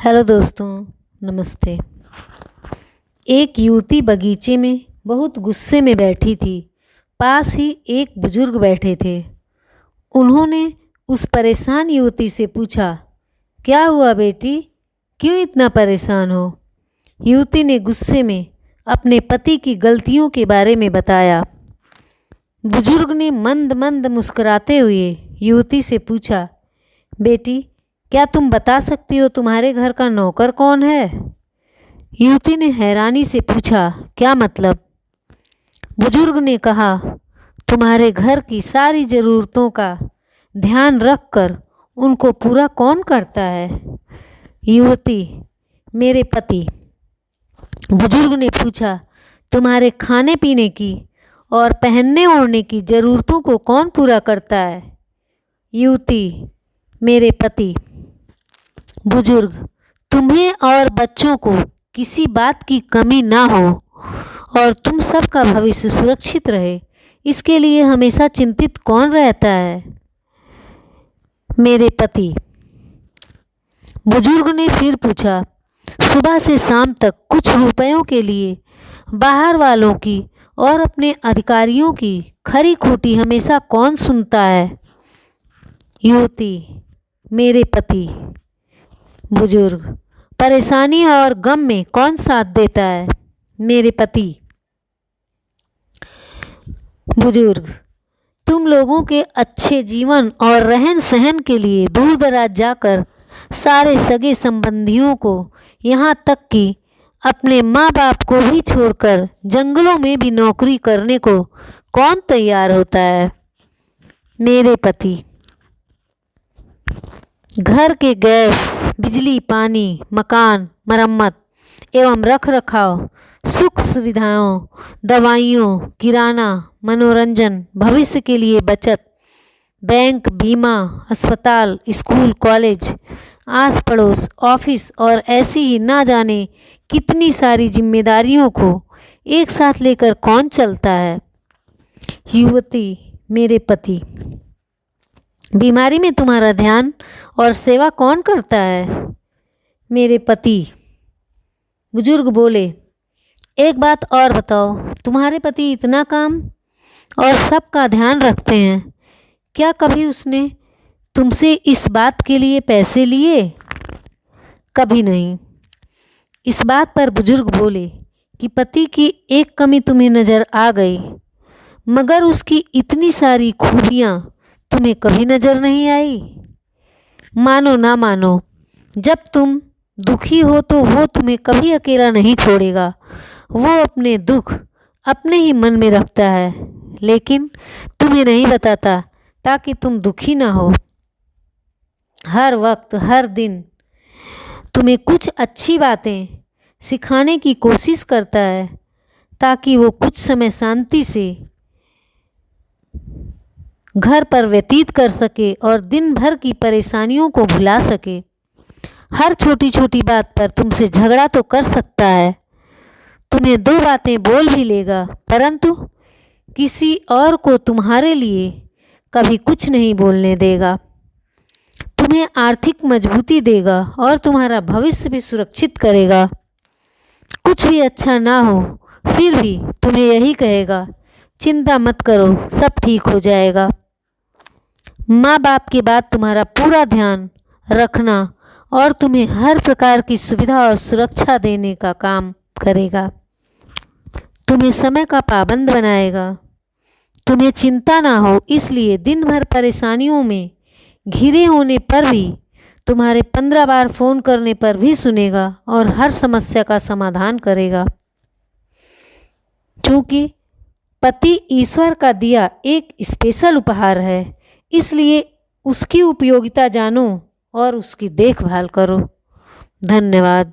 Hello दोस्तों, नमस्ते। एक युवती बगीचे में बहुत गुस्से में बैठी थी। पास ही एक बुजुर्ग बैठे थे। उन्होंने उस परेशान युवती से पूछा, क्या हुआ बेटी, क्यों इतना परेशान हो? युवती ने गुस्से में अपने पति की गलतियों के बारे में बताया। बुजुर्ग ने मंद मंद मुस्कुराते हुए युवती से पूछा, बेटी, क्या तुम बता सकती हो तुम्हारे घर का नौकर कौन है? युवती ने हैरानी से पूछा, क्या मतलब? बुजुर्ग ने कहा, तुम्हारे घर की सारी ज़रूरतों का ध्यान रखकर उनको पूरा कौन करता है? युवती, मेरे पति। बुजुर्ग ने पूछा, तुम्हारे खाने पीने की और पहनने ओढ़ने की ज़रूरतों को कौन पूरा करता है? युवती, मेरे पति। बुजुर्ग, तुम्हें और बच्चों को किसी बात की कमी ना हो और तुम सबका भविष्य सुरक्षित रहे, इसके लिए हमेशा चिंतित कौन रहता है? मेरे पति। बुजुर्ग ने फिर पूछा, सुबह से शाम तक कुछ रुपयों के लिए बाहर वालों की और अपने अधिकारियों की खरी खोटी हमेशा कौन सुनता है? युवती, मेरे पति। बुजुर्ग, परेशानी और गम में कौन साथ देता है? मेरे पति। बुजुर्ग, तुम लोगों के अच्छे जीवन और रहन सहन के लिए दूर दराज जाकर सारे सगे संबंधियों को, यहाँ तक कि अपने माँ बाप को भी छोड़कर जंगलों में भी नौकरी करने को कौन तैयार होता है? मेरे पति। घर के गैस, बिजली, पानी, मकान, मरम्मत एवं रख रखाव, सुख सुविधाओं, दवाइयों, किराना, मनोरंजन, भविष्य के लिए बचत, बैंक, बीमा, अस्पताल, स्कूल, कॉलेज, आस पड़ोस, ऑफिस और ऐसी ही ना जाने कितनी सारी जिम्मेदारियों को एक साथ लेकर कौन चलता है? युवती, मेरे पति। बीमारी में तुम्हारा ध्यान और सेवा कौन करता है? मेरे पति। बुजुर्ग बोले, एक बात और बताओ, तुम्हारे पति इतना काम और सबका ध्यान रखते हैं, क्या कभी उसने तुमसे इस बात के लिए पैसे लिए? कभी नहीं। इस बात पर बुजुर्ग बोले कि पति की एक कमी तुम्हें नज़र आ गई, मगर उसकी इतनी सारी खूबियाँ तुम्हें कभी नज़र नहीं आई। मानो ना मानो, जब तुम दुखी हो तो वो तुम्हें कभी अकेला नहीं छोड़ेगा। वो अपने दुख अपने ही मन में रखता है, लेकिन तुम्हें नहीं बताता ताकि तुम दुखी ना हो। हर वक्त, हर दिन तुम्हें कुछ अच्छी बातें सिखाने की कोशिश करता है ताकि वो कुछ समय शांति से घर पर व्यतीत कर सके और दिन भर की परेशानियों को भुला सके। हर छोटी छोटी बात पर तुमसे झगड़ा तो कर सकता है, तुम्हें दो बातें बोल भी लेगा, परंतु किसी और को तुम्हारे लिए कभी कुछ नहीं बोलने देगा। तुम्हें आर्थिक मजबूती देगा और तुम्हारा भविष्य भी सुरक्षित करेगा। कुछ भी अच्छा ना हो फिर भी तुम्हें यही कहेगा, चिंता मत करो, सब ठीक हो जाएगा। माँ बाप के बाद तुम्हारा पूरा ध्यान रखना और तुम्हें हर प्रकार की सुविधा और सुरक्षा देने का काम करेगा। तुम्हें समय का पाबंद बनाएगा। तुम्हें चिंता ना हो इसलिए दिन भर परेशानियों में घिरे होने पर भी तुम्हारे 15 बार फ़ोन करने पर भी सुनेगा और हर समस्या का समाधान करेगा। चूँकि पति ईश्वर का दिया एक स्पेशल उपहार है, इसलिए उसकी उपयोगिता जानो और उसकी देखभाल करो। धन्यवाद।